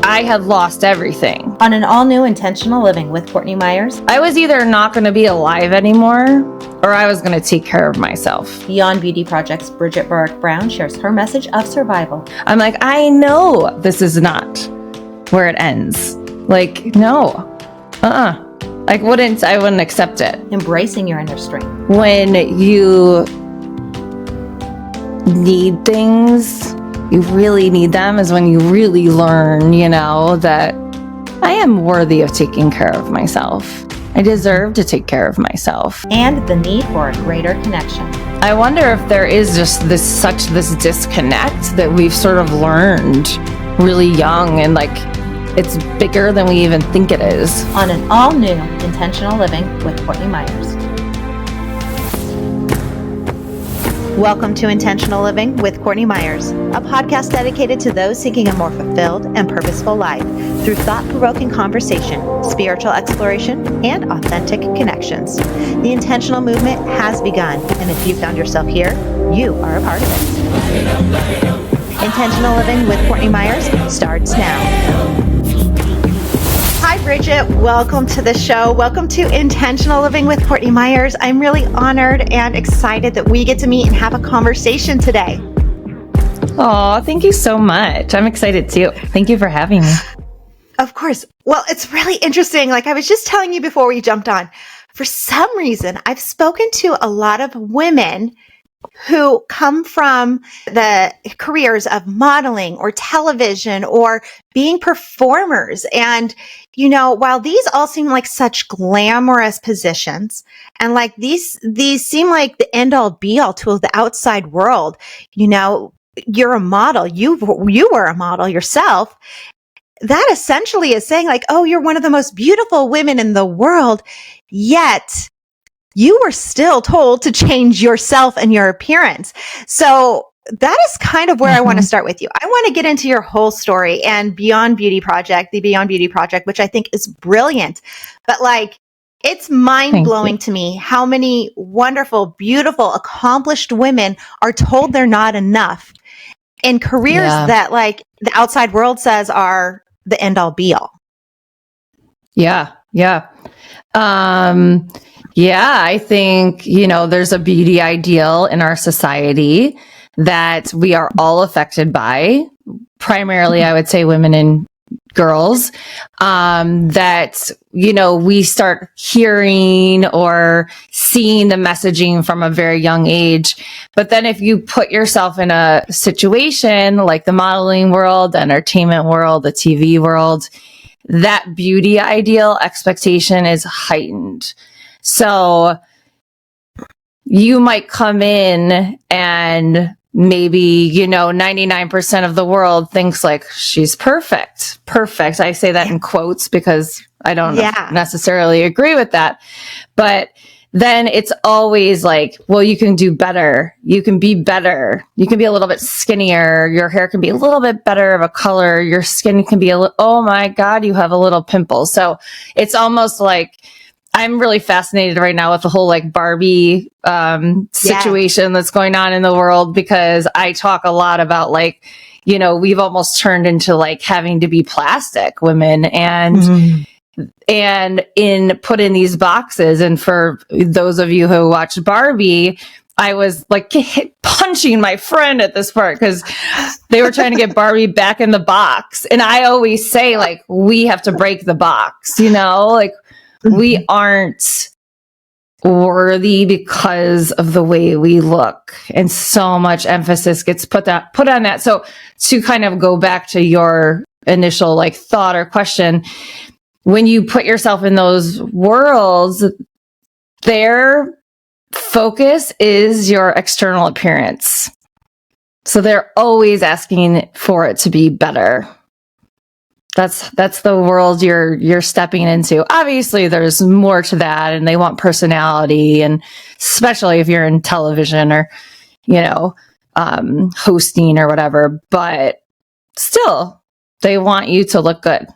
I had lost everything. On an all-new Intentional Living with Courtney Meyers, I was either not going to be alive anymore, or I was going to take care of myself. Beyond Beauty Project's Bridgett Burrick Brown shares her message of survival. I'm like, I know this is not where it ends. Like, no. I wouldn't accept it. Embracing your inner strength. When you need things, you really need them, is when you really learn, that I am worthy of taking care of myself. I deserve to take care of myself. And the need for a greater connection. I wonder if there is just this disconnect that we've sort of learned really young, and it's bigger than we even think it is. On an all-new Intentional Living with Courtney Meyers. Welcome to Intentional Living with Courtney Meyers, a podcast dedicated to those seeking a more fulfilled and purposeful life through thought-provoking conversation, spiritual exploration, and authentic connections. The intentional movement has begun, and if you found yourself here, you are a part of it. Intentional Living with Courtney Meyers starts now. Hi, Bridgett. Welcome to the show. Welcome to Intentional Living with Courtney Meyers. I'm really honored and excited that we get to meet and have a conversation today. Oh, thank you so much. I'm excited too. Thank you for having me. Of course. Well, it's really interesting. Like I was just telling you before we jumped on, for some reason, I've spoken to a lot of women who come from the careers of modeling or television or being performers. And, while these all seem like such glamorous positions, and like these seem like the end all be all to the outside world, you're a model, you were a model yourself. That essentially is saying like, oh, you're one of the most beautiful women in the world, yet you were still told to change yourself and your appearance. So that is kind of where I want to start with you. I want to get into your whole story and the Beyond Beauty Project, which I think is brilliant. But it's mind-blowing to me how many wonderful, beautiful, accomplished women are told they're not enough in careers that the outside world says are the end-all be-all. Yeah. I think, there's a beauty ideal in our society that we are all affected by, primarily, I would say women and girls, that, we start hearing or seeing the messaging from a very young age. But then if you put yourself in a situation like the modeling world, the entertainment world, the TV world, that beauty ideal expectation is heightened. So you might come in and maybe, 99% of the world thinks like she's perfect. Perfect. I say that in quotes because I don't necessarily agree with that. But then it's always like, well, you can do better. You can be better. You can be a little bit skinnier. Your hair can be a little bit better of a color. Your skin can be oh my God, you have a little pimple. So it's almost like, I'm really fascinated right now with the whole Barbie situation that's going on in the world, because I talk a lot about we've almost turned into having to be plastic women and put in these boxes. And for those of you who watched Barbie, I was punching my friend at this part because they were trying to get Barbie back in the box. And I always say we have to break the box, we aren't worthy because of the way we look, and so much emphasis gets put on that. So to kind of go back to your initial thought or question, when you put yourself in those worlds, their focus is your external appearance. So they're always asking for it to be better. That's the world you're stepping into. Obviously, there's more to that, and they want personality, and especially if you're in television or, hosting or whatever. But still, they want you to look good.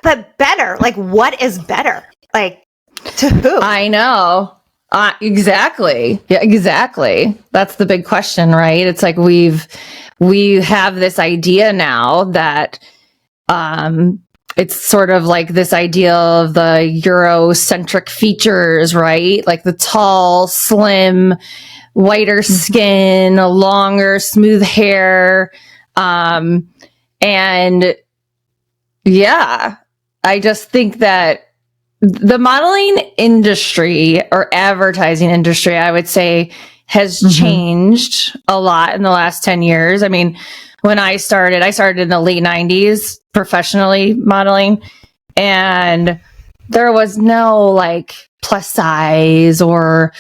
But better, what is better? To who? I know. Exactly. Yeah, exactly. That's the big question, right? It's we have this idea now that it's sort of like this idea of the Eurocentric features, right? Like the tall, slim, whiter skin, longer, smooth hair. And yeah, I just think that the modeling industry or advertising industry, I would say, has changed a lot in the last 10 years. I mean, when I started in the late 90s professionally modeling, and there was no like plus size or,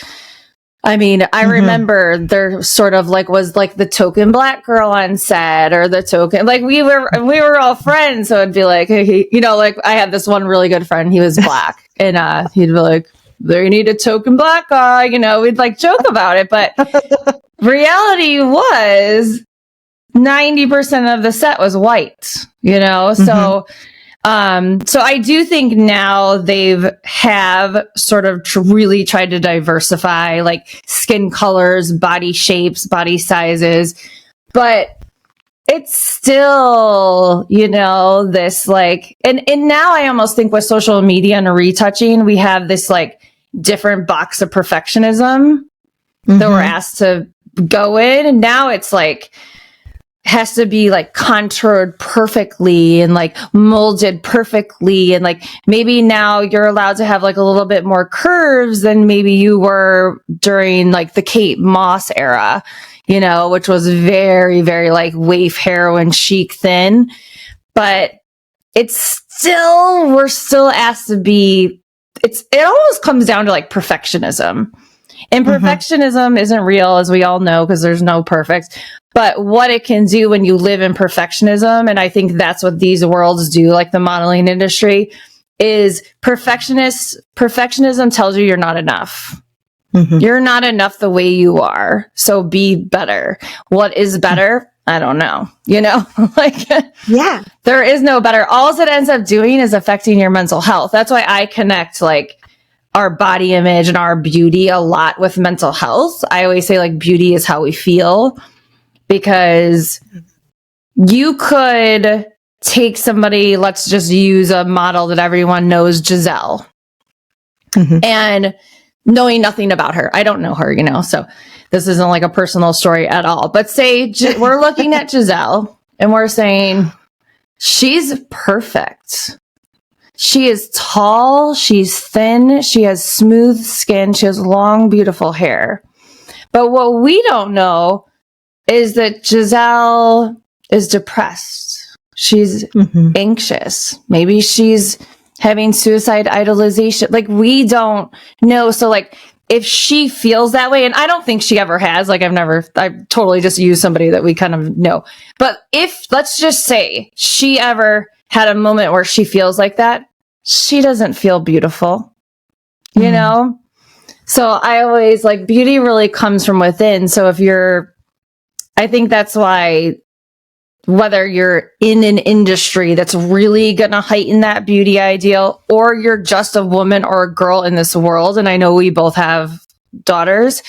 I mean, I remember there sort of like was like the token black girl on set or the token, like we were all friends. So it'd be like, hey, you know, like I had this one really good friend, he was black and he'd be like, there, you need a token black guy, you know, we'd like joke about it. But reality was 90% of the set was white, you know? So, so I do think now have sort of really tried to diversify like skin colors, body shapes, body sizes, but it's still, you know, this like, and now I almost think with social media and retouching, we have this like different box of perfectionism that we're asked to go in. And now it's like, has to be like contoured perfectly and like molded perfectly. And like maybe now you're allowed to have like a little bit more curves than maybe you were during like the Kate Moss era, you know, which was very, very like waif heroin chic thin. But it's still, we're still asked to be, it almost comes down to like perfectionism. And perfectionism isn't real, as we all know, because there's no perfect. But what it can do when you live in perfectionism, and I think that's what these worlds do, like the modeling industry, is perfectionism tells you you're not enough. You're not enough the way you are. So be better. What is better? I don't know. You know, like, Yeah. there is no better. All it ends up doing is affecting your mental health. That's why I connect like our body image and our beauty a lot with mental health. I always say like beauty is how we feel, because you could take somebody, let's just use a model that everyone knows, Giselle, and knowing nothing about her. I don't know her, you know, so this isn't like a personal story at all. But say we're looking at Giselle and we're saying, she's perfect. She is tall, she's thin, she has smooth skin, she has long, beautiful hair. But what we don't know is that Giselle is depressed. She's anxious. Maybe she's having suicide idolization. Like, we don't know. So like, if she feels that way, and I don't think she ever has, like I totally just used somebody that we kind of know. But if, let's just say she ever had a moment where she feels like that, she doesn't feel beautiful, you know? So I always like, beauty really comes from within. So I think that's why whether you're in an industry that's really going to heighten that beauty ideal, or you're just a woman or a girl in this world, and I know we both have daughters,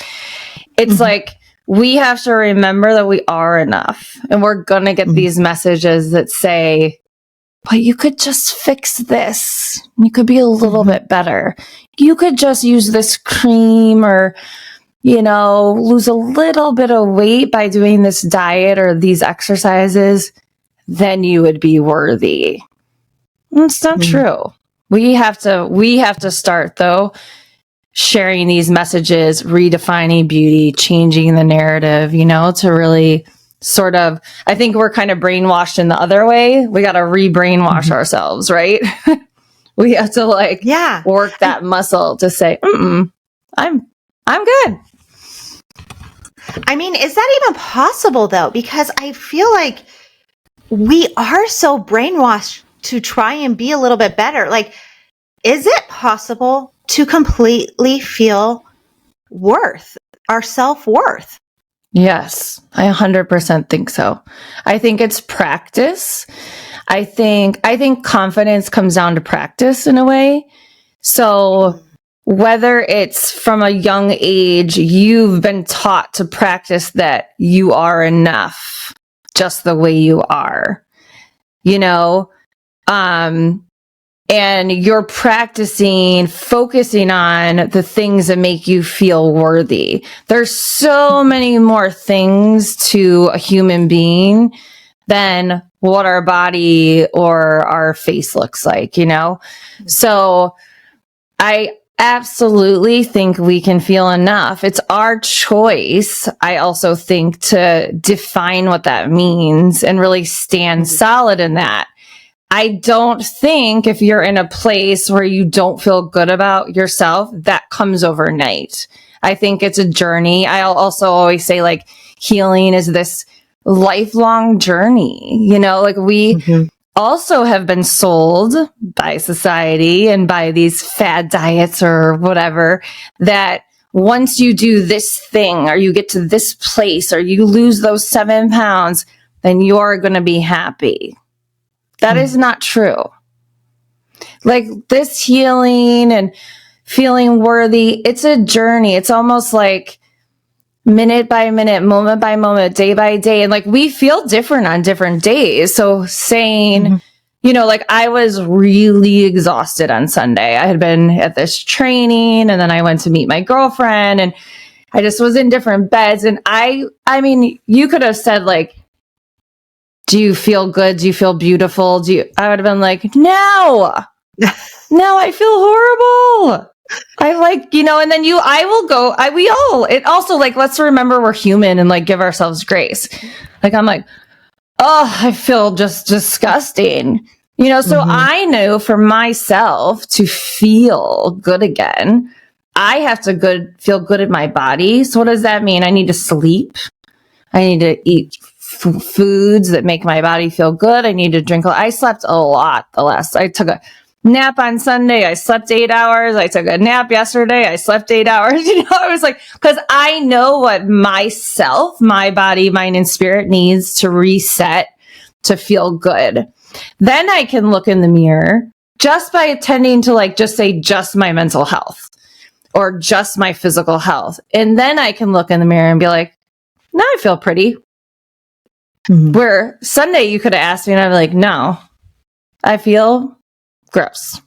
it's like, we have to remember that we are enough. And we're going to get these messages that say, but you could just fix this. You could be a little bit better. You could just use this cream, or, you know, lose a little bit of weight by doing this diet or these exercises. Then you would be worthy. It's not true. We have to start though, sharing these messages, redefining beauty, changing the narrative, you know, to really sort of, I think we're kind of brainwashed in the other way. We got to re-brainwash ourselves, right? We have to like work that muscle to say, I'm good. I mean, is that even possible though? Because I feel like we are so brainwashed to try and be a little bit better. Like, is it possible to completely feel our self-worth? Yes, I 100% think so. I think it's practice. I think confidence comes down to practice in a way. So whether it's from a young age, you've been taught to practice that you are enough. just the way you are, you know? And you're practicing focusing on the things that make you feel worthy. There's so many more things to a human being than what our body or our face looks like, you know? So I absolutely think we can feel enough. It's our choice, I also think, to define what that means and really stand solid in that. I don't think if you're in a place where you don't feel good about yourself, that comes overnight. I think it's a journey. I'll also always say, like, healing is this lifelong journey. You know, like we also have been sold by society and by these fad diets or whatever that once you do this thing or you get to this place or you lose those 7 pounds, then you're going to be happy. That is not true. Like this healing and feeling worthy, it's a journey. It's almost like minute by minute, moment by moment, day by day. And like we feel different on different days. So saying, you know, like I was really exhausted on Sunday. I had been at this training and then I went to meet my girlfriend and I just was in different beds. And I mean, you could have said like, do you feel good? Do you feel beautiful? I would have been like, no, I feel horrible. I like, you know, and then it also like, let's remember we're human and like give ourselves grace. Like, I'm like, oh, I feel just disgusting, you know? So I know for myself to feel good again, I have to feel good in my body. So what does that mean? I need to sleep. I need to eat foods that make my body feel good. I need to drink. I slept a lot I took a nap on Sunday. I slept 8 hours. I took a nap yesterday. I slept 8 hours. You know, I was like, because I know what myself, my body, mind, and spirit needs to reset to feel good. Then I can look in the mirror just by attending to like, just say just my mental health or just my physical health. And then I can look in the mirror and be like, now I feel pretty. Where Sunday you could have asked me and I'd be like, no, I feel gross.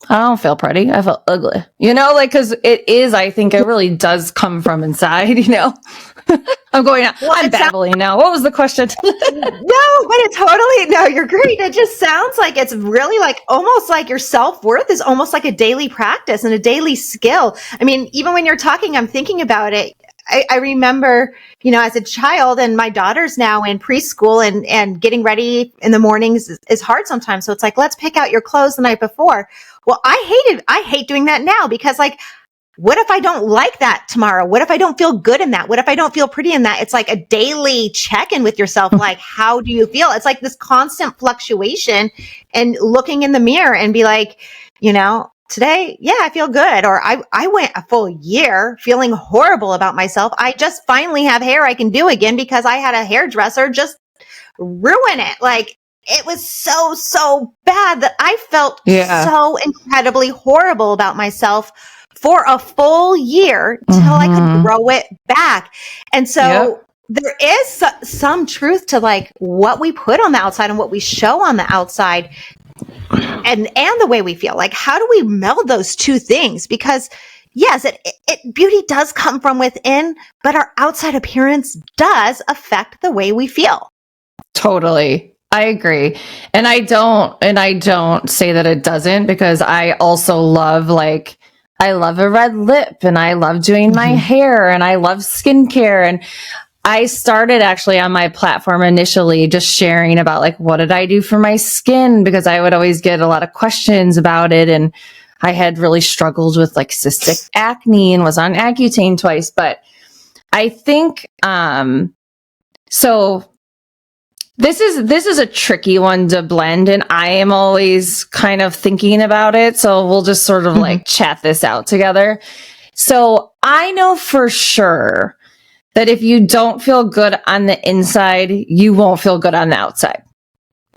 I don't feel pretty. I feel ugly. You know, like, cause I think it really does come from inside, you know? I'm babbling now. What was the question? No, you're great. It just sounds like it's really like almost like your self-worth is almost like a daily practice and a daily skill. I mean, even when you're talking, I'm thinking about it. I remember, you know, as a child and my daughter's now in preschool and getting ready in the mornings is hard sometimes. So it's like, let's pick out your clothes the night before. Well, I hate doing that now because like, what if I don't like that tomorrow? What if I don't feel good in that? What if I don't feel pretty in that? It's like a daily check-in with yourself. Like, how do you feel? It's like this constant fluctuation and looking in the mirror and be like, you know, today, yeah, I feel good. Or I went a full year feeling horrible about myself. I just finally have hair I can do again because I had a hairdresser just ruin it. Like it was so bad that I felt so incredibly horrible about myself for a full year till I could grow it back. And so there is some truth to like what we put on the outside and what we show on the outside. And the way we feel. Like, how do we meld those two things? Because yes, beauty does come from within, but our outside appearance does affect the way we feel. Totally. I agree. And I don't say that it doesn't because I also love I love a red lip and I love doing my hair and I love skincare. And I started actually on my platform initially just sharing about like, what did I do for my skin? Because I would always get a lot of questions about it. And I had really struggled with like cystic acne and was on Accutane twice. But I think, so this is a tricky one to blend and I am always kind of thinking about it. So we'll just sort of like chat this out together. So I know for sure that if you don't feel good on the inside, you won't feel good on the outside.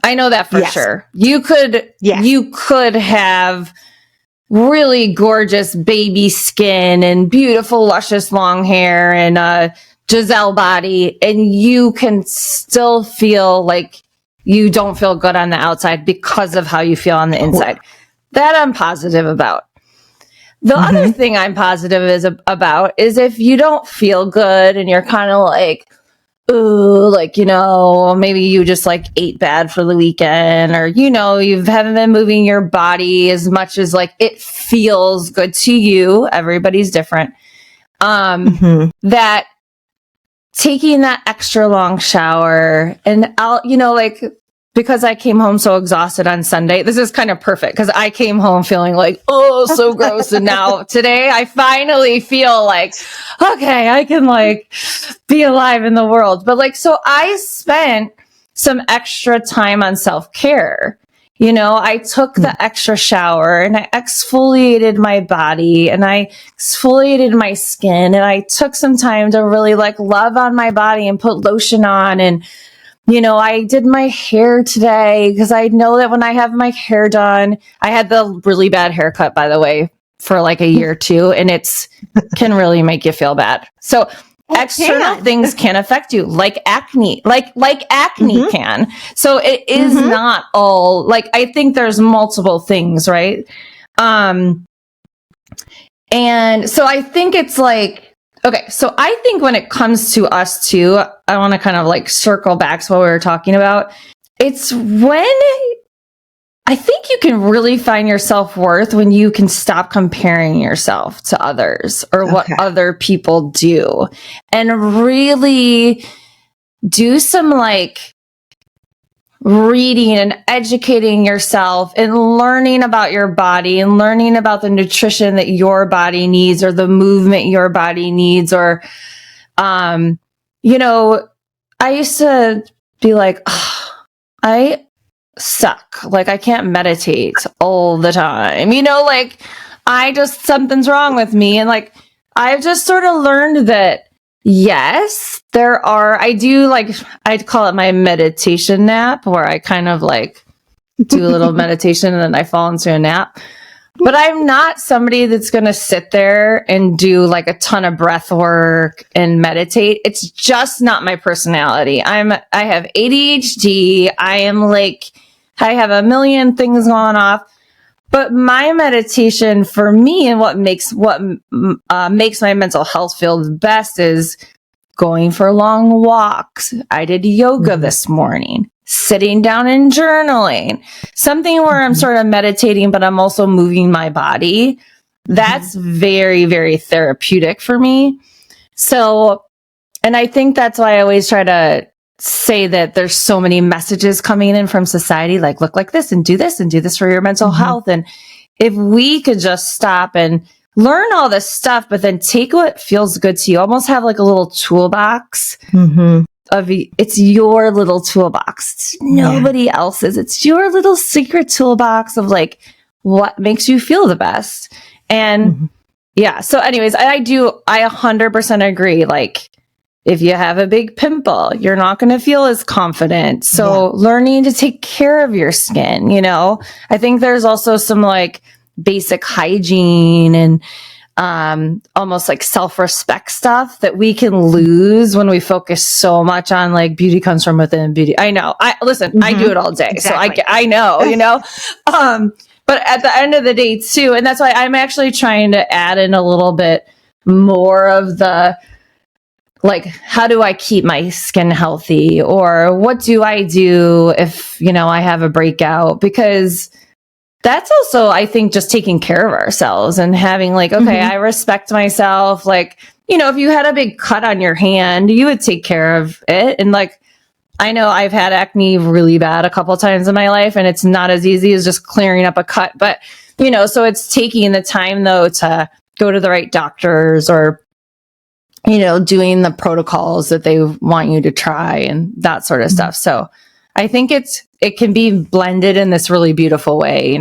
I know that for sure. You could have really gorgeous baby skin and beautiful, luscious long hair and Giselle body and you can still feel like you don't feel good on the outside because of how you feel on the inside. That I'm positive about. The other thing I'm positive about is if you don't feel good and you're kind of like, ooh, like, maybe you just like ate bad for the weekend, or, you haven't been moving your body as much as like it feels good to you. Everybody's different. That taking that extra long shower and I'll, because I came home so exhausted on Sunday, this is kind of perfect because I came home feeling like, oh, so gross. And now today I finally feel like, okay, I can like be alive in the world. But like, so I spent some extra time on self-care. I took the extra shower and I exfoliated my body and I exfoliated my skin and I took some time to really like love on my body and put lotion on. And I did my hair today because I know that when I have my hair done, I had the really bad haircut, by the way, for like a year or two, and can really make you feel bad. So external things can affect you, like acne, like acne can. So it is not all like, I think there's multiple things, right? And so I think it's like, okay, so I think when it comes to us too, I want to kind of like circle back to what we were talking about. It's when I think you can really find your self-worth when you can stop comparing yourself to others or what other people do and really do some like reading and educating yourself and learning about your body and learning about the nutrition that your body needs or the movement your body needs. Or, I used to be like, oh, I suck. Like I can't meditate all the time, like something's wrong with me. And like, I've just sort of learned that yes, I'd call it my meditation nap, where I kind of like do a little meditation and then I fall into a nap. But I'm not somebody that's going to sit there and do like a ton of breath work and meditate. It's just not my personality. I have ADHD. I have a million things going off. But my meditation for me and what makes my mental health feel the best is going for long walks. I did yoga this morning, sitting down and journaling, something where I'm sort of meditating, but I'm also moving my body. That's very, very therapeutic for me. So, and I think that's why I always try to say that there's so many messages coming in from society, like look like this and do this for your mental health. And if we could just stop and learn all this stuff, but then take what feels good to you, almost have like a little toolbox it's your little toolbox. It's nobody else's. It's your little secret toolbox of like what makes you feel the best. And so anyways, I 100% agree. Like, if you have a big pimple, you're not going to feel as confident. So learning to take care of your skin, I think there's also some like basic hygiene and almost like self-respect stuff that we can lose when we focus so much on like beauty comes from within beauty. I know. I do it all day. Exactly. So I know, but at the end of the day too, and that's why I'm actually trying to add in a little bit more of the, like, how do I keep my skin healthy? Or what do I do if, I have a breakout? Because that's also, I think, just taking care of ourselves and having like, okay, I respect myself. Like, if you had a big cut on your hand, you would take care of it. And like, I know I've had acne really bad a couple of times in my life, and it's not as easy as just clearing up a cut. But, so it's taking the time though to go to the right doctors or doing the protocols that they want you to try and that sort of stuff. So I think it can be blended in this really beautiful way,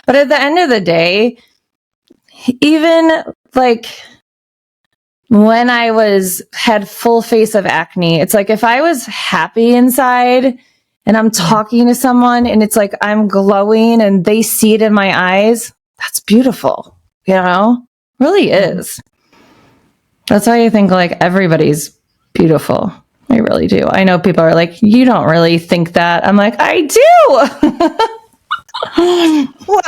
but at the end of the day, even like when I had full face of acne, it's like, if I was happy inside and I'm talking to someone and it's like, I'm glowing and they see it in my eyes, that's beautiful, really is. That's why I think like everybody's Beautiful. I really do. I know people are like, you don't really think that. I'm like, I do. Well,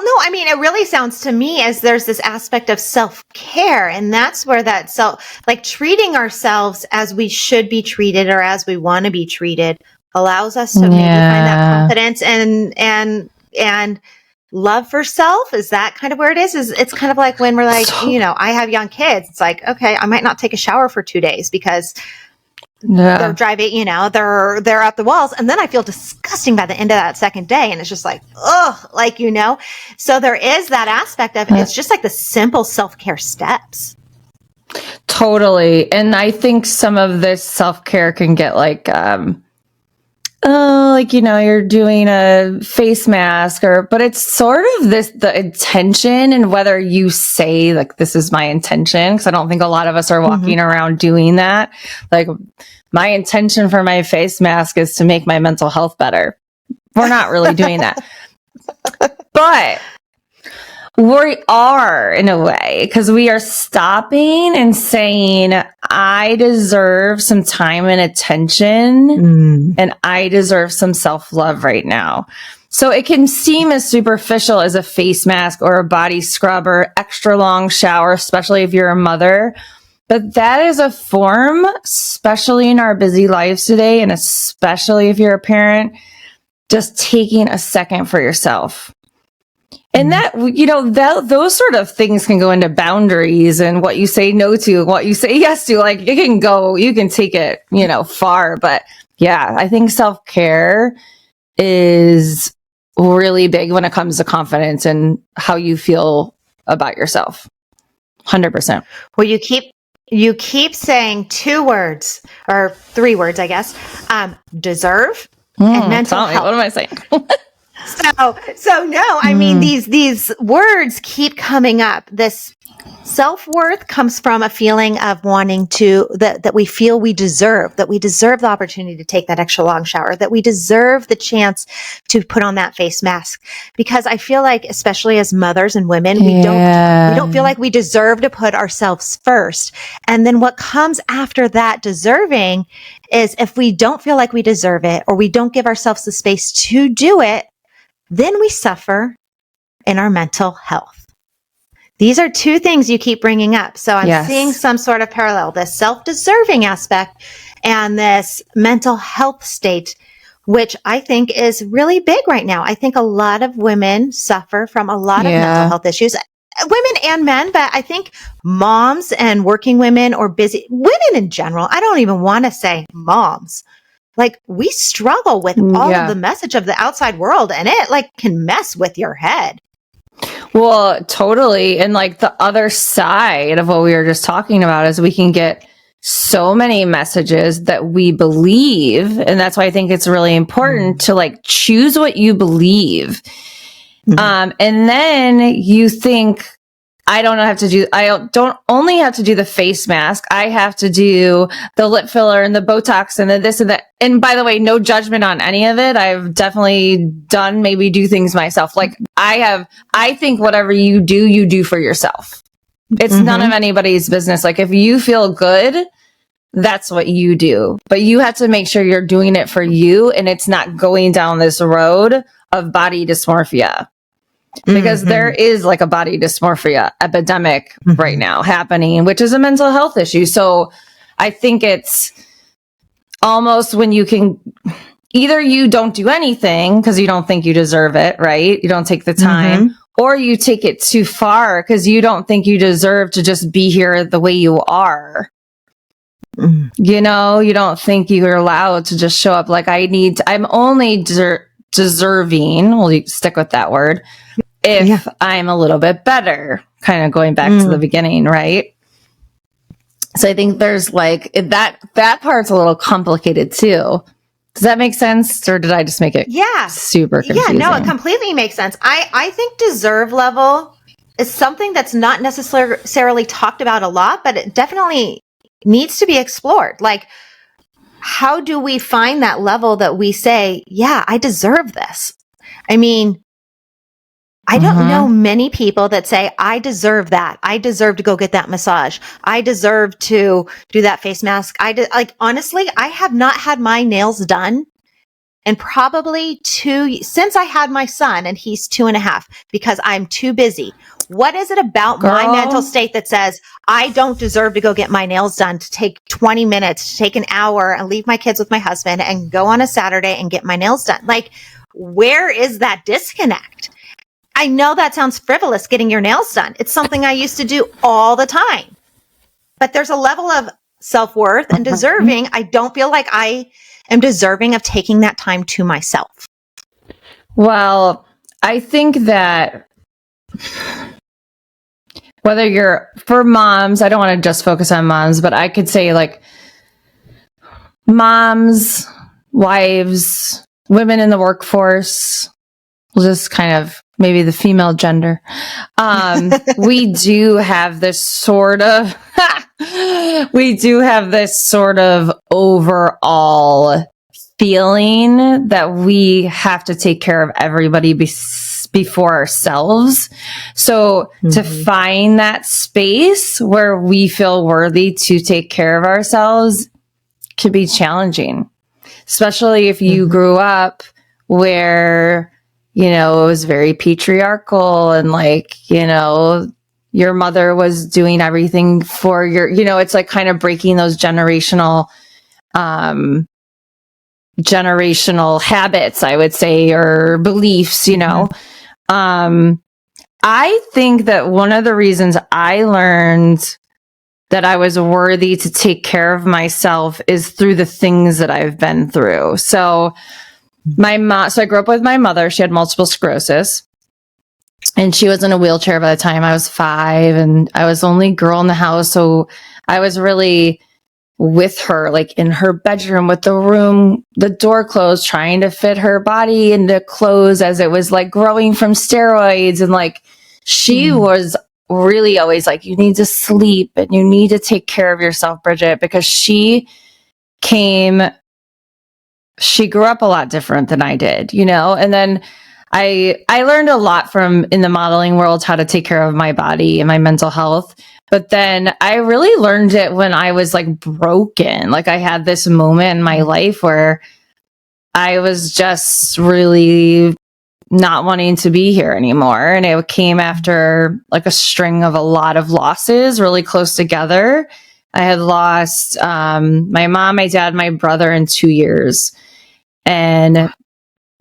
no, I mean, it really sounds to me as there's this aspect of self-care, and that's where that like treating ourselves as we should be treated or as we want to be treated allows us to maybe find that confidence and love for self. Is that kind of where it is? It's kind of like when we're like, I have young kids. It's like, okay, I might not take a shower for 2 days because they're driving, they're up the walls. And then I feel disgusting by the end of that second day. And it's just like, so there is that aspect of it's just like the simple self-care steps. Totally. And I think some of this self-care can get like, you're doing a face mask but it's sort of the intention and whether you say like, this is my intention. Cause I don't think a lot of us are walking around doing that. Like my intention for my face mask is to make my mental health better. We're not really doing that, but we are in a way because we are stopping and saying, I deserve some time and attention and I deserve some self-love right now. So it can seem as superficial as a face mask or a body scrub or extra long shower, especially if you're a mother. But that is a form, especially in our busy lives today, and especially if you're a parent, just taking a second for yourself. And that, those sort of things can go into boundaries and what you say no to, what you say yes to. Like you can take it, far. But yeah, I think self-care is really big when it comes to confidence and how you feel about yourself. 100%. Well, you keep saying 2 words or 3 words, I guess. Deserve and mental health. What am I saying? So no, I mean, these words keep coming up. This self-worth comes from a feeling of wanting that we feel we deserve the opportunity to take that extra long shower, that we deserve the chance to put on that face mask. Because I feel like, especially as mothers and women, we don't feel like we deserve to put ourselves first. And then what comes after that deserving is if we don't feel like we deserve it or we don't give ourselves the space to do it, then we suffer in our mental health. These are 2 things you keep bringing up. So I'm seeing some sort of parallel, this self-deserving aspect and this mental health state, which I think is really big right now. I think a lot of women suffer from a lot of mental health issues, women and men, but I think moms and working women or busy women in general, I don't even want to say moms. Like we struggle with all of the message of the outside world and it like can mess with your head. Well, totally. And like the other side of what we were just talking about is we can get so many messages that we believe. And that's why I think it's really important to like choose what you believe. And then you think, I don't only have to do the face mask. I have to do the lip filler and the Botox and the this and that. And by the way, no judgment on any of it. I've definitely maybe do things myself. Like I think whatever you do for yourself. It's none of anybody's business. Like if you feel good, that's what you do. But you have to make sure you're doing it for you and it's not going down this road of body dysmorphia. Because there is like a body dysmorphia epidemic right now happening, which is a mental health issue. So I think it's almost when you can either you don't do anything because you don't think you deserve it, right? You don't take the time, or you take it too far because you don't think you deserve to just be here the way you are. You don't think you're allowed to just show up like I'm only deserving, we'll stick with that word, if I'm a little bit better, kind of going back to the beginning, right? So I think there's like that part's a little complicated too. Does that make sense? Or did I just make it super confusing? Yeah, no, it completely makes sense. I think deserve level is something that's not necessarily talked about a lot, but it definitely needs to be explored. Like, how do we find that level that we say, yeah, I deserve this? I mean, I don't know many people that say, I deserve that. I deserve to go get that massage. I deserve to do that face mask. Like, honestly, I have not had my nails done and probably since I had my son, and he's 2.5, because I'm too busy. What is it about my mental state that says I don't deserve to go get my nails done, to take 20 minutes, to take an hour and leave my kids with my husband and go on a Saturday and get my nails done? Like, where is that disconnect? I know that sounds frivolous, getting your nails done. It's something I used to do all the time. But there's a level of self-worth and deserving. I don't feel like I am deserving of taking that time to myself. Well, I think that whether you're for moms, I don't want to just focus on moms, but I could say like moms, wives, women in the workforce, just kind of maybe the female gender. We do have this sort of overall feeling that we have to take care of everybody before ourselves. So to find that space where we feel worthy to take care of ourselves can be challenging, especially if you grew up where, you know, it was very patriarchal and like, you know, your mother was doing everything for your, you know, it's like kind of breaking those generational habits, I would say, or beliefs, you know. I think that one of the reasons I learned that I was worthy to take care of myself is through the things that I've been through. So I grew up with my mother. She had multiple sclerosis and she was in a wheelchair by the time I was 5, and I was the only girl in the house. So I was really with her, like in her bedroom with the door closed, trying to fit her body into clothes as it was like growing from steroids. And like, she was really always like, you need to sleep and you need to take care of yourself, Bridgett, because she grew up a lot different than I did, you know? And then I learned a lot from in the modeling world, how to take care of my body and my mental health. But then I really learned it when I was like broken. Like I had this moment in my life where I was just really not wanting to be here anymore. And it came after like a string of a lot of losses really close together. I had lost my mom, my dad, my brother in 2 years. And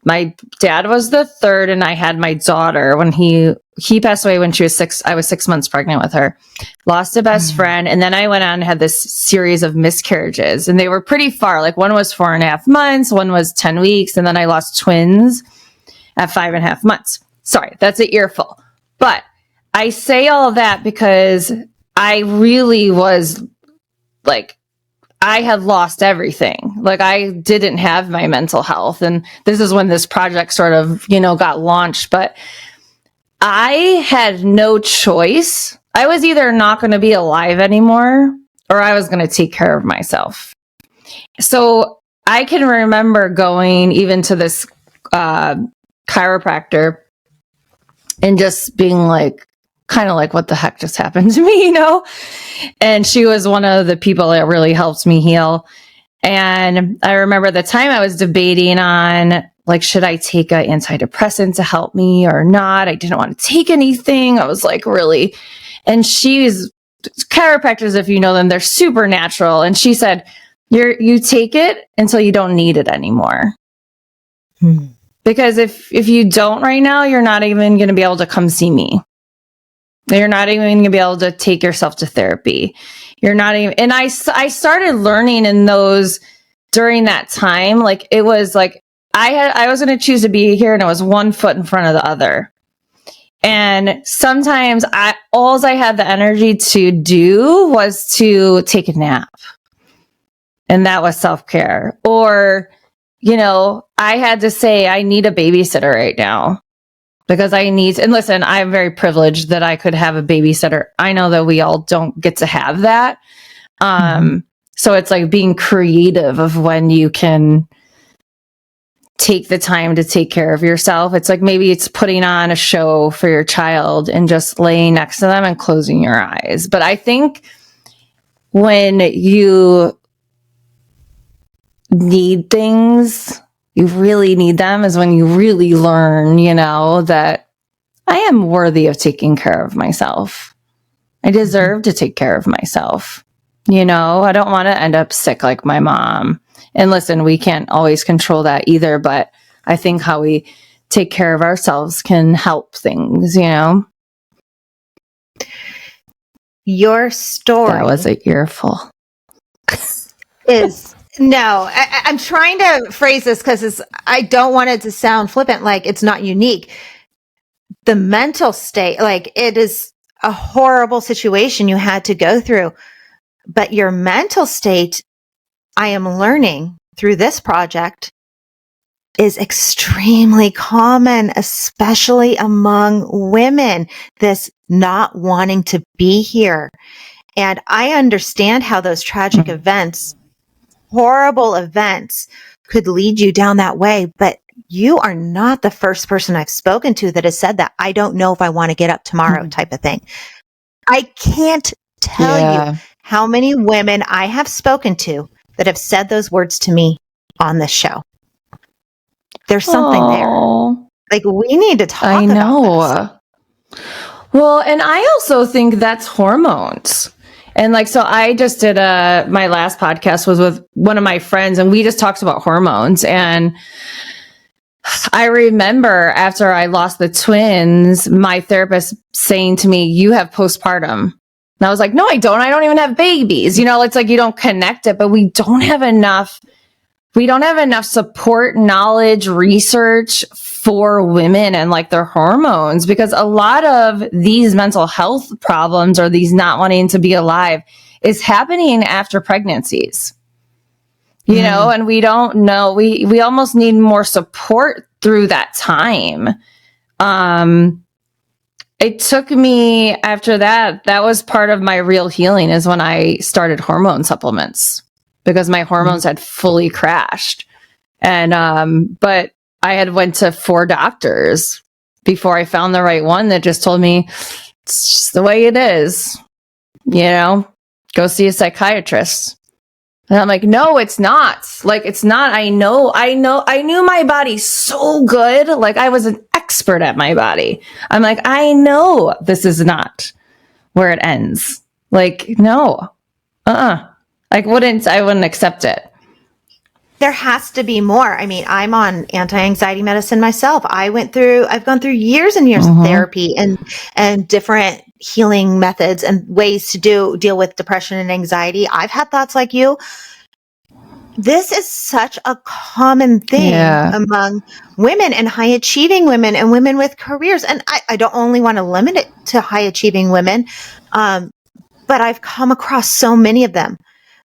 my dad was the third, and I had my daughter when he passed away when she was 6. I was 6 months pregnant with her. Lost a best friend. And then I went on and had this series of miscarriages, and they were pretty far. Like one was 4.5 months, one was 10 weeks. And then I lost twins at 5.5 months. Sorry, that's an earful. But I say all of that because I really was like, I had lost everything. Like I didn't have my mental health. And this is when this project sort of, you know, got launched, but I had no choice. I was either not going to be alive anymore or I was going to take care of myself. So I can remember going even to this chiropractor and just being like, kind of like, what the heck just happened to me, you know? And she was one of the people that really helped me heal. And I remember the time I was debating on, like, should I take an antidepressant to help me or not? I didn't want to take anything. I was like, really? And she's chiropractors, if you know them, they're super natural. And she said, you take it until you don't need it anymore. Because if you don't right now, you're not even going to be able to come see me. You're not even going to be able to take yourself to therapy. You're not even, and I started learning in those during that time. Like it was like, I was going to choose to be here and it was one foot in front of the other. And sometimes all I had the energy to do was to take a nap. And that was self-care. Or, you know, I had to say, I need a babysitter right now. Because and listen, I'm very privileged that I could have a babysitter. I know that we all don't get to have that. So it's like being creative of when you can take the time to take care of yourself. It's like maybe it's putting on a show for your child and just laying next to them and closing your eyes. But I think when you need things, you really need them, is when you really learn, you know, that I am worthy of taking care of myself. I deserve to take care of myself. You know, I don't want to end up sick like my mom. And listen, we can't always control that either, but I think how we take care of ourselves can help things, you know? Your story. That was an earful. I'm trying to phrase this because I don't want it to sound flippant, like it's not unique. The mental state, like it is a horrible situation you had to go through, but your mental state, I am learning through this project, is extremely common, especially among women, this not wanting to be here. And I understand how those tragic events, horrible events, could lead you down that way, but you are not the first person I've spoken to that has said that. I don't know if I want to get up tomorrow type of thing. I can't tell you how many women I have spoken to that have said those words to me on this show. There's something there. Like, we need to talk about this. Well, and I also think that's hormones. And like, so I just did my last podcast was with one of my friends, and we just talked about hormones. And I remember after I lost the twins, my therapist saying to me, "You have postpartum." And I was like, "No, I don't. I don't even have babies." You know, it's like you don't connect it, but we don't have enough support, knowledge, research for women and like their hormones, because a lot of these mental health problems or these not wanting to be alive is happening after pregnancies. You know, and we don't know, we almost need more support through that time. It took me after that was part of my real healing, is when I started hormone supplements, because my hormones had fully crashed. And, but I had went to 4 doctors before I found the right one that just told me it's just the way it is, you know, go see a psychiatrist. And I'm like, no, it's not. Like, it's not. I knew my body so good. Like, I was an expert at my body. I'm like, I know this is not where it ends. Like, no, I wouldn't accept it. There has to be more. I mean, I'm on anti-anxiety medicine myself. I've gone through years and years of therapy and different healing methods and ways to deal with depression and anxiety. I've had thoughts like you. This is such a common thing among women, and high achieving women and women with careers. And I don't only want to limit it to high achieving women, but I've come across so many of them.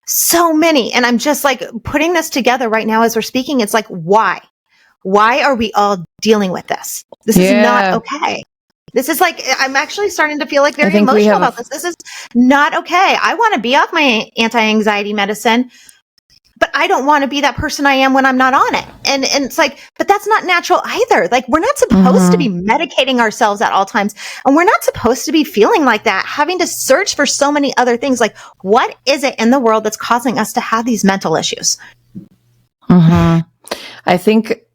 So many. And I'm just like putting this together right now as we're speaking. It's like, why? Why are we all dealing with this? This is not okay. This is like, I'm actually starting to feel like very emotional about this. This is not okay. I want to be off my anti-anxiety medicine, but I don't want to be that person I am when I'm not on it. And it's like, but that's not natural either. Like, we're not supposed to be medicating ourselves at all times. And we're not supposed to be feeling like that, having to search for so many other things. Like, what is it in the world that's causing us to have these mental issues? I think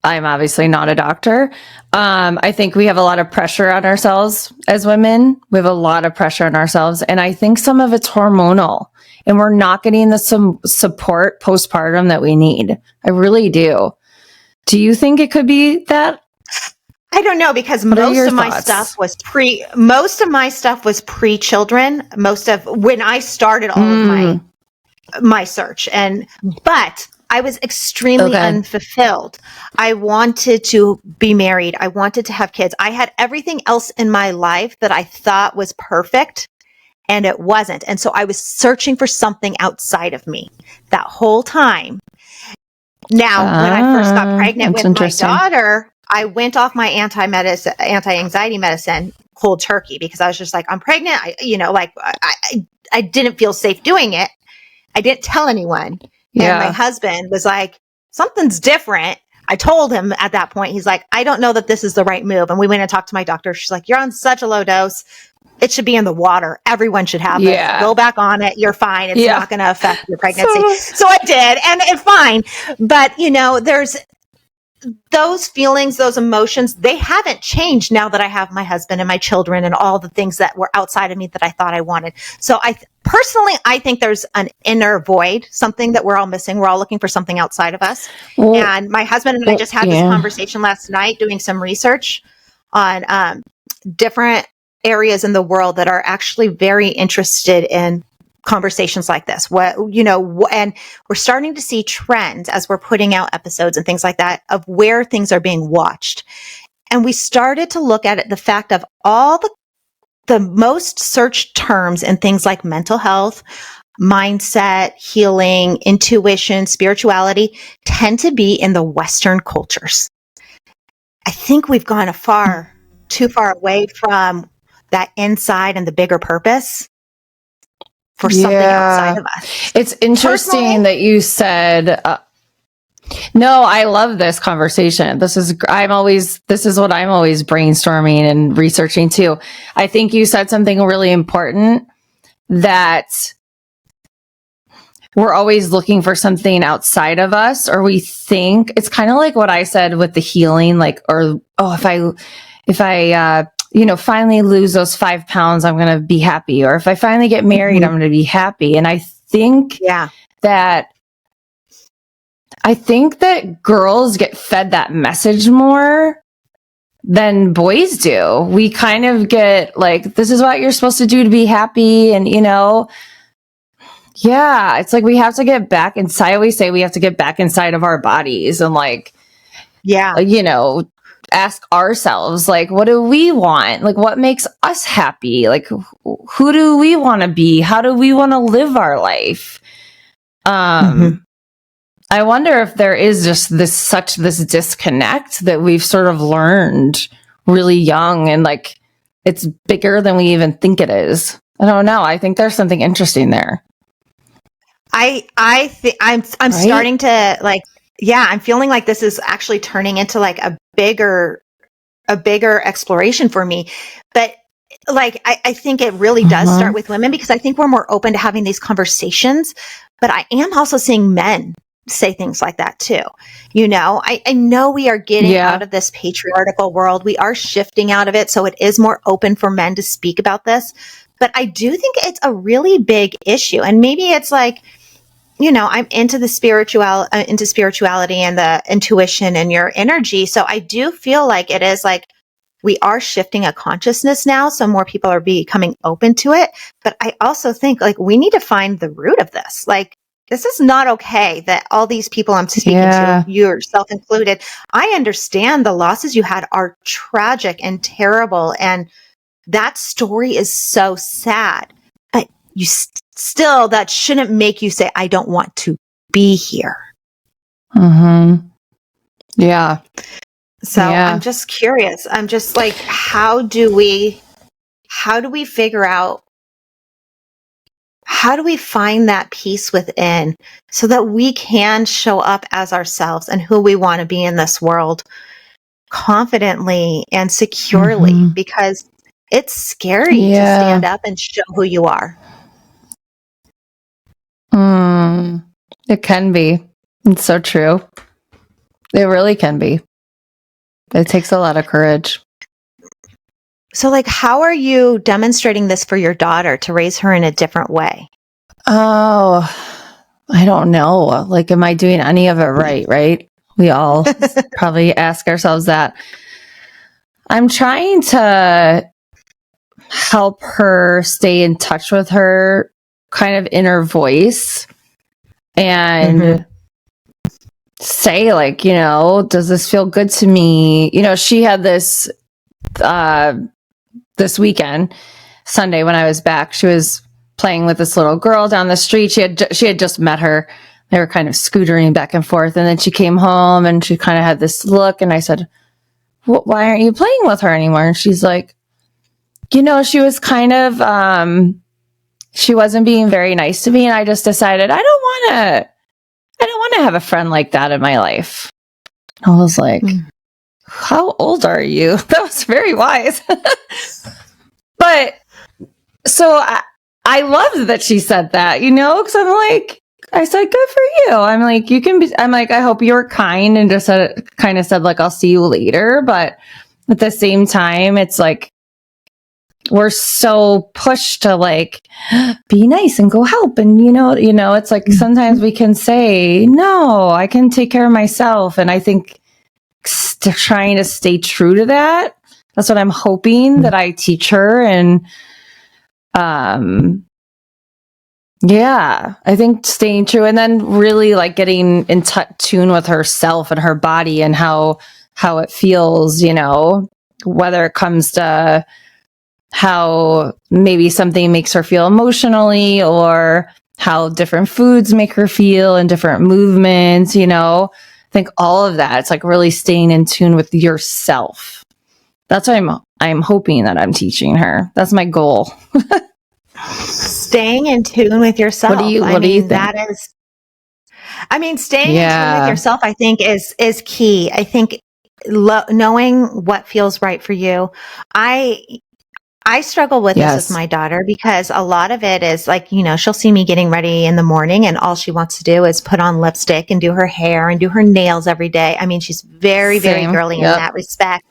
I'm obviously not a doctor. I think we have a lot of pressure on ourselves as women. We have a lot of pressure on ourselves. And I think some of it's hormonal, and we're not getting the support postpartum that we need. I really do. Do you think it could be that? I don't know, because most of my stuff was pre-children. Most of when I started all of my search, but I was extremely unfulfilled. I wanted to be married. I wanted to have kids. I had everything else in my life that I thought was perfect, and it wasn't. And so I was searching for something outside of me that whole time. Now, when I first got pregnant with my daughter, I went off my anti-anxiety medicine cold turkey, because I was just like, I'm pregnant. I didn't feel safe doing it. I didn't tell anyone. And my husband was like, something's different. I told him at that point, he's like, I don't know that this is the right move. And we went and talked to my doctor. She's like, you're on such a low dose. It should be in the water. Everyone should have it. Go back on it. You're fine. It's not going to affect your pregnancy. So I did, and it's fine. But, there's those feelings, those emotions, they haven't changed now that I have my husband and my children and all the things that were outside of me that I thought I wanted. So personally, I think there's an inner void, something that we're all missing. We're all looking for something outside of us. And my husband and I just had this conversation last night doing some research on different areas in the world that are actually very interested in conversations like this. And we're starting to see trends as we're putting out episodes and things like that of where things are being watched. And we started to look at it, the fact of all the most searched terms in things like mental health, mindset, healing, intuition, spirituality tend to be in the Western cultures. I think we've gone too far away from that inside and the bigger purpose for something outside of us. It's interesting that you said, no, I love this conversation. This is what I'm always brainstorming and researching too. I think you said something really important, that we're always looking for something outside of us, or we think it's kind of like what I said with the healing, if I finally lose those 5 pounds, I'm going to be happy. Or if I finally get married, I'm going to be happy. And I think that girls get fed that message more than boys do. We kind of get like, this is what you're supposed to do to be happy. And, it's like we have to get back inside. I always say we have to get back inside of our bodies and ask ourselves, like, what do we want? Like, what makes us happy? Like, who do we want to be? How do we want to live our life? I wonder if there is just this disconnect that we've sort of learned really young, and like, it's bigger than we even think it is. I don't know. I think there's something interesting there. I think I'm starting to I'm feeling like this is actually turning into like a bigger exploration for me. But I think it really does start with women, because I think we're more open to having these conversations, but I am also seeing men say things like that too. I know we are getting out of this patriarchal world. We are shifting out of it. So it is more open for men to speak about this, but I do think it's a really big issue. And maybe it's like, I'm into spirituality and the intuition and your energy. So I do feel like it is like we are shifting a consciousness now. So more people are becoming open to it. But I also think like we need to find the root of this. Like, this is not okay that all these people I'm speaking to, yourself included, I understand the losses you had are tragic and terrible. And that story is so sad. But you still, that shouldn't make you say, I don't want to be here. Yeah. So I'm just curious. I'm just like, how do we figure out, how do we find that peace within so that we can show up as ourselves and who we want to be in this world confidently and securely? Because it's scary to stand up and show who you are. It can be. It's so true. It really can be. It takes a lot of courage. So, like, how are you demonstrating this for your daughter to raise her in a different way? Oh, I don't know. Like, am I doing any of it right? We all probably ask ourselves that. I'm trying to help her stay in touch with her kind of inner voice and say, like, does this feel good to me? She had this weekend, Sunday, when I was back, she was playing with this little girl down the street. She had just met her. They were kind of scootering back and forth. And then she came home and she kind of had this look. And I said, why aren't you playing with her anymore? And she's like, she was kind of, she wasn't being very nice to me. And I just decided, I I don't want to have a friend like that in my life. I was like, how old are you? That was very wise. But so I loved that she said that, because I'm like, I said, good for you. I'm like, I hope you were kind and just kind of said like, I'll see you later. But at the same time, it's like, we're so pushed to like be nice and go help. And, it's like sometimes we can say, no, I can take care of myself. And I think trying to stay true to that, that's what I'm hoping that I teach her. And, yeah, I think staying true and then really like getting in tune with herself and her body and how it feels, whether it comes to how maybe something makes her feel emotionally or how different foods make her feel and different movements, I think all of that, it's like really staying in tune with yourself. That's what I'm hoping that I'm teaching her. That's my goal. Staying in tune with yourself. What do you think? That is, staying in tune with yourself, I think is key. I think knowing what feels right for you. I struggle with this with my daughter because a lot of it is like, she'll see me getting ready in the morning and all she wants to do is put on lipstick and do her hair and do her nails every day. She's very, very girly in that respect.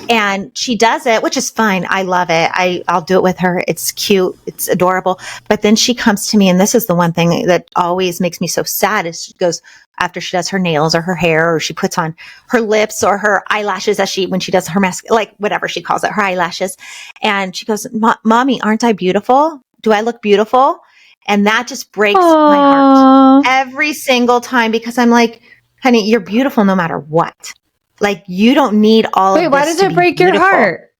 And she does it, which is fine. I love it. I'll do it with her. It's cute. It's adorable. But then she comes to me, and this is the one thing that always makes me so sad is she goes, after she does her nails or her hair, or she puts on her lips or her eyelashes when she does her mask, like whatever she calls it, her eyelashes. And she goes, Mommy, aren't I beautiful? Do I look beautiful? And that just breaks my heart every single time because I'm like, honey, you're beautiful no matter what. Like you don't need all of this. Wait, why does it break your heart?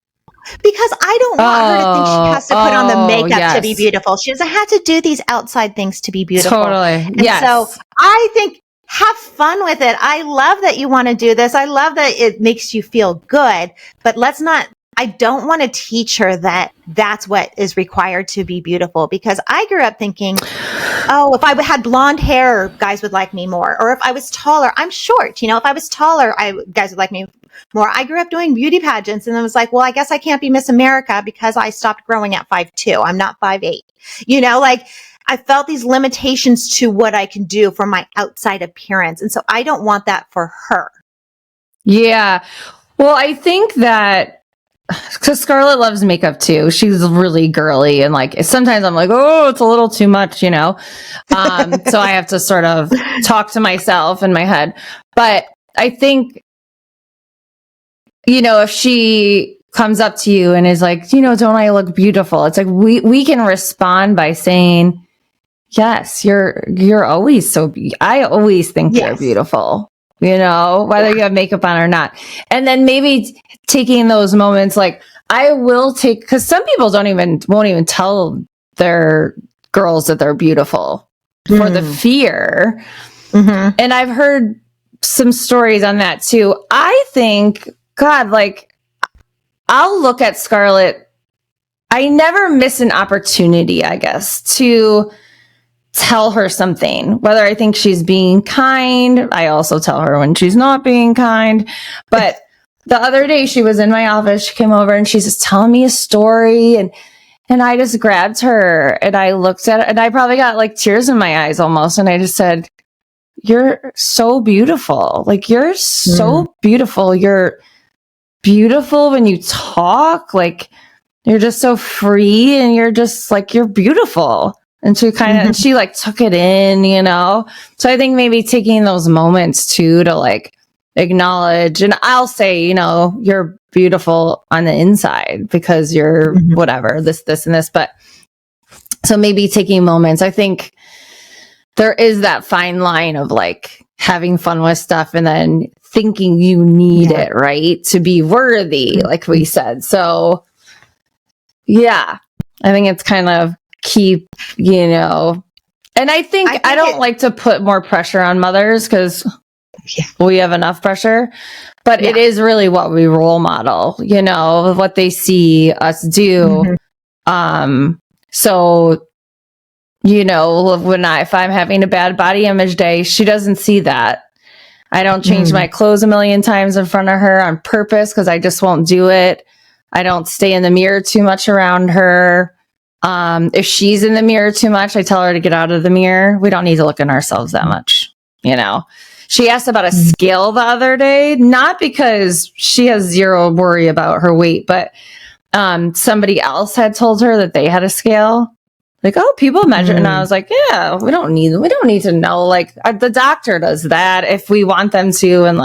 Because I don't want her to think she has to put on the makeup to be beautiful. She doesn't have to do these outside things to be beautiful. Totally. And so I think have fun with it. I love that you want to do this. I love that it makes you feel good, but I don't want to teach her that that's what is required to be beautiful because I grew up thinking, oh, if I had blonde hair, guys would like me more. Or if I was taller, I'm short. If I was taller, guys would like me more. I grew up doing beauty pageants and I was like, well, I guess I can't be Miss America because I stopped growing at 5'2". I'm not 5'8". I felt these limitations to what I can do for my outside appearance. And so I don't want that for her. Yeah. Well, I think that because Scarlett loves makeup too. She's really girly and like sometimes I'm like, oh, it's a little too much, So I have to sort of talk to myself in my head. But I think, if she comes up to you and is like, don't I look beautiful? It's like we can respond by saying, yes, you're always I always think you're beautiful, whether you have makeup on or not. And then maybe taking those moments, like I will take, cause some people won't even tell their girls that they're beautiful for the fear. Mm-hmm. And I've heard some stories on that too. I think, God, like I'll look at Scarlett. I never miss an opportunity, I guess, to tell her something, whether I think she's being kind. I also tell her when she's not being kind. But the other day she was in my office, she came over and she's just telling me a story and I just grabbed her and I looked at it and I probably got like tears in my eyes almost. And I just said, you're so beautiful. Like you're so beautiful. You're beautiful when you talk. Like you're just so free and you're just like, you're beautiful. And she she like took it in, So I think maybe taking those moments too to like acknowledge, and I'll say, you're beautiful on the inside because you're whatever, this, and this. But so maybe taking moments, I think there is that fine line of like having fun with stuff and then thinking you need it, right? To be worthy, like we said. So yeah, I think it's kind of keep, and I think I don't like to put more pressure on mothers because we have enough pressure, but it is really what we role model, what they see us do. So if I'm having a bad body image day, she doesn't see that. I don't change my clothes a million times in front of her on purpose because I just won't do it. I don't stay in the mirror too much around her. If she's in the mirror too much, I tell her to get out of the mirror. We don't need to look in ourselves that much, She asked about a scale the other day, not because she has zero worry about her weight, but somebody else had told her that they had a scale. Like, oh, people measure. And I was like, yeah, we don't need to know. Like, the doctor does that if we want them to. And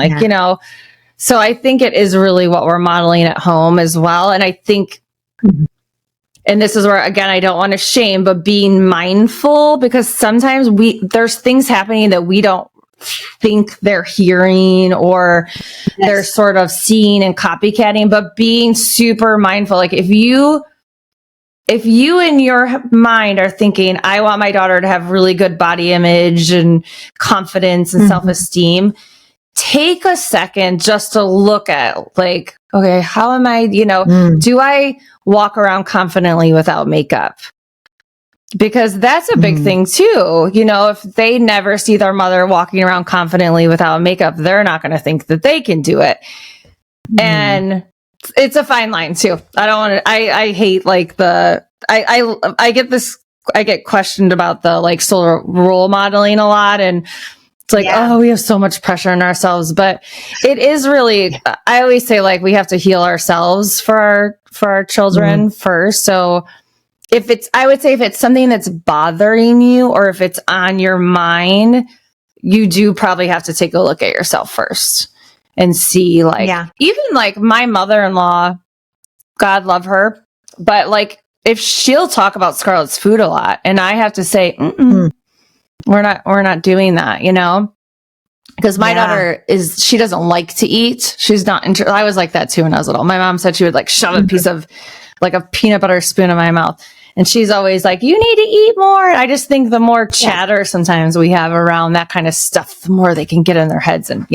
so I think it is really what we're modeling at home as well. And I think, and this is where, again, I don't want to shame, but being mindful, because sometimes there's things happening that we don't think they're hearing or they're sort of seeing and copycatting, but being super mindful. Like if you in your mind are thinking, I want my daughter to have really good body image and confidence and self-esteem, take a second just to look at like, okay, how am I, do I walk around confidently without makeup? Because that's a big thing too. If they never see their mother walking around confidently without makeup, they're not going to think that they can do it. And it's a fine line too. I don't want to, I hate like I get questioned about the like sort of role modeling a lot. And it's like, oh, we have so much pressure on ourselves, but it is really, I always say like, we have to heal ourselves for our children first. So I would say if it's something that's bothering you or if it's on your mind, you do probably have to take a look at yourself first and see like, even like my mother-in-law, God love her, but like if she'll talk about Scarlett's food a lot and I have to say, we're not doing that, because my daughter she doesn't like to eat. She's not I was like that too when I was little. My mom said she would like shove a piece of like a peanut butter spoon in my mouth. And she's always like, you need to eat more. I just think the more chatter sometimes we have around that kind of stuff, the more they can get in their heads. And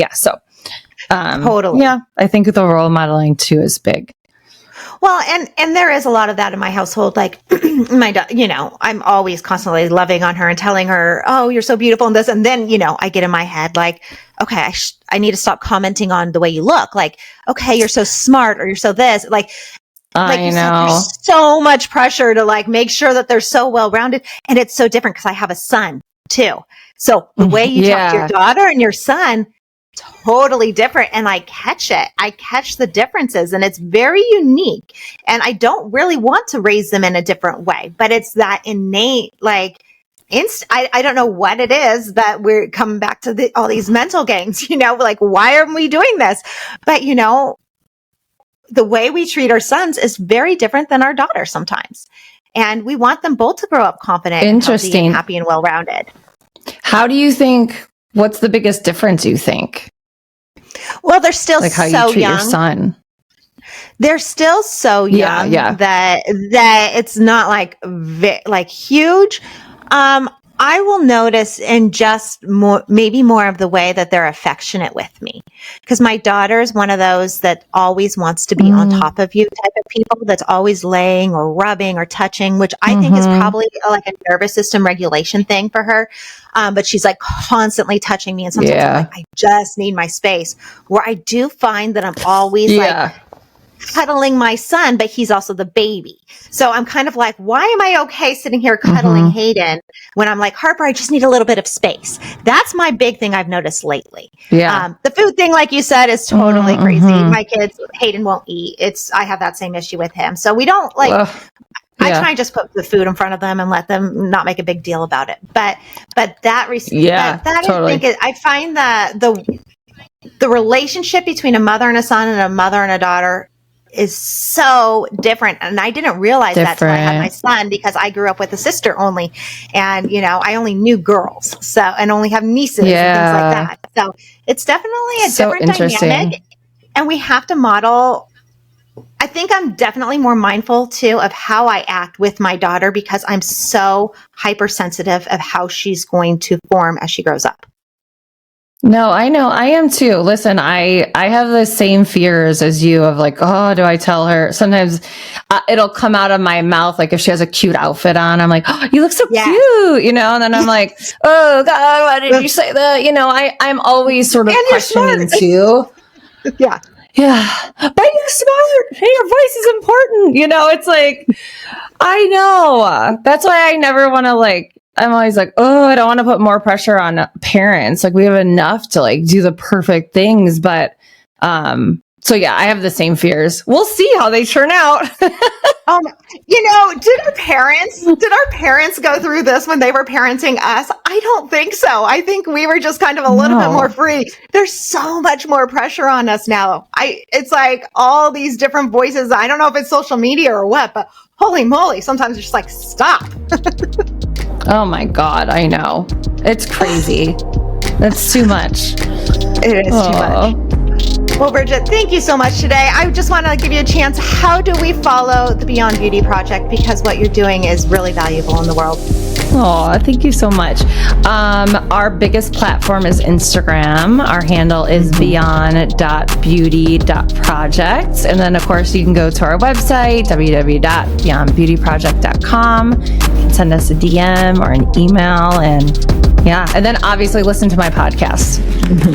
totally. Yeah, I think the role modeling too is big. Well, and there is a lot of that in my household. Like I'm always constantly loving on her and telling her, oh, you're so beautiful and this. And then, I get in my head like, okay, I need to stop commenting on the way you look. Like, okay, you're so smart or you're so this. Like I know. There's so much pressure to like make sure that they're so well-rounded. And it's so different because I have a son too. So the way you talk to your daughter and your son, totally different. And I catch it. I catch the differences and it's very unique. And I don't really want to raise them in a different way, but it's that innate, like, I don't know what it is that we're coming back to all these mental games, like, why are we doing this? But, the way we treat our sons is very different than our daughters sometimes. And we want them both to grow up confident and healthy and happy and well-rounded. How do you think, what's the biggest difference you think? Well, they're still like how so you treat young. your son. They're still so young that it's not like huge. I will notice in just maybe more of the way that they're affectionate with me. Because my daughter is one of those that always wants to be on top of you type of people, that's always laying or rubbing or touching, which I think is probably like a nervous system regulation thing for her. But she's like constantly touching me. And sometimes I'm like, I just need my space. Where I do find that I'm always like cuddling my son, but he's also the baby. So I'm kind of like, why am I okay sitting here cuddling Hayden when I'm like, Harper, I just need a little bit of space. That's my big thing I've noticed lately. Yeah. The food thing, like you said, is totally crazy. My kids, Hayden won't eat. I have that same issue with him. So we don't like, I try and just put the food in front of them and let them not make a big deal about it. But that totally. I find that the relationship between a mother and a son and a mother and a daughter is so different. And I didn't realize that till I had my son, because I grew up with a sister only. And, I only knew girls. So, and only have nieces and things like that. So it's definitely a different dynamic. And we have to model. I think I'm definitely more mindful too of how I act with my daughter, because I'm so hypersensitive of how she's going to form as she grows up. No, I know. I am too. Listen, I have the same fears as you of like, oh, do I tell her? Sometimes it'll come out of my mouth. Like if she has a cute outfit on, I'm like, oh, you look so cute, you know? And then I'm like, oh God, why did you say that? You know, I'm always sort of questioning too. Yeah. Yeah. But you're smart. Hey, your voice is important. You know, it's like, I know. That's why I never want to like, I'm always like, oh, I don't want to put more pressure on parents. Like we have enough to like do the perfect things. But, so yeah, I have the same fears. We'll see how they turn out. You know, did our parents go through this when they were parenting us? I don't think so. I think we were just kind of a little bit more free. There's so much more pressure on us now. It's like all these different voices. I don't know if it's social media or what, but holy moly, sometimes it's just like, stop. Oh my God, I know. It's crazy. That's too much. It is too much. Well, Bridgett, thank you so much today. I just want to give you a chance. How do we follow the Beyond Beauty Project? Because what you're doing is really valuable in the world. Oh, thank you so much. Our biggest platform is Instagram. Our handle is beyond.beauty.project. And then, of course, you can go to our website, www.beyondbeautyproject.com. You can send us a DM or an email. And then obviously listen to my podcast,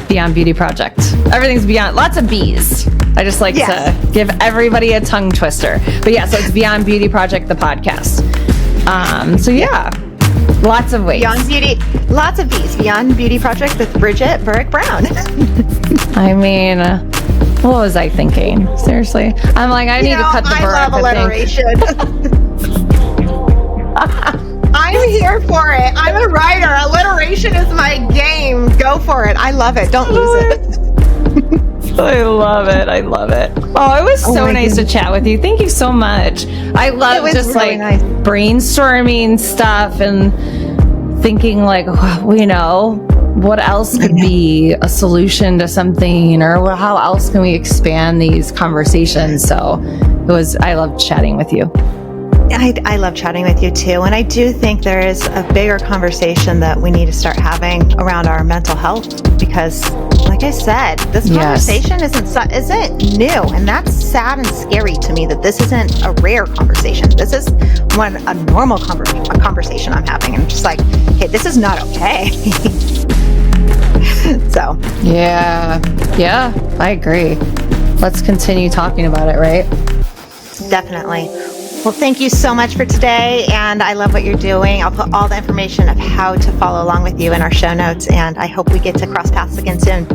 Beyond Beauty Project. Everything's beyond, lots of B's. I just like to give everybody a tongue twister. But yeah, so it's Beyond Beauty Project, the podcast. Lots of ways. Beyond Beauty, lots of B's. Beyond Beauty Project with Bridgett Burrick Brown. I mean, what was I thinking? Seriously. I'm like, I need to cut the Burrick. I love alliteration. I'm here for it. I'm a writer. Alliteration is my game. Go for it. I love it. Don't lose it. I love it. I love it. Oh, it was so nice to chat with you. Thank you so much. I love just really brainstorming stuff and thinking like, you know, what else could be a solution to something, or how else can we expand these conversations? So I loved chatting with you. I love chatting with you too. And I do think there is a bigger conversation that we need to start having around our mental health, because like I said, this conversation isn't new. And that's sad and scary to me that this isn't a rare conversation. This is a normal conversation I'm having. And I'm just like, hey, this is not okay. So. Yeah, I agree. Let's continue talking about it, right? Definitely. Well, thank you so much for today, and I love what you're doing. I'll put all the information of how to follow along with you in our show notes, and I hope we get to cross paths again soon.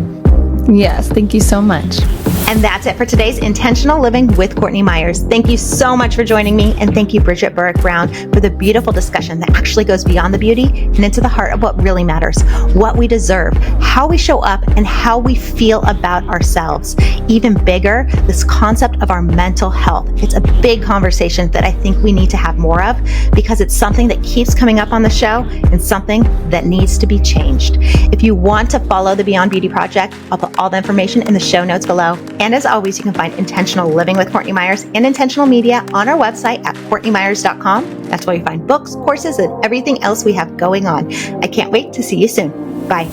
Yes, thank you so much. And that's it for today's Intentional Living with Courtney Meyers. Thank you so much for joining me, and thank you, Bridgett Burrick Brown, for the beautiful discussion that actually goes beyond the beauty and into the heart of what really matters, what we deserve, how we show up, and how we feel about ourselves. Even bigger, this concept of our mental health. It's a big conversation that I think we need to have more of, because it's something that keeps coming up on the show and something that needs to be changed. If you want to follow the Beyond Beauty Project, I'll put all the information in the show notes below. And as always, you can find Intentional Living with Courtney Meyers and Intentional Media on our website at CourtneyMyers.com. That's where you find books, courses, and everything else we have going on. I can't wait to see you soon. Bye.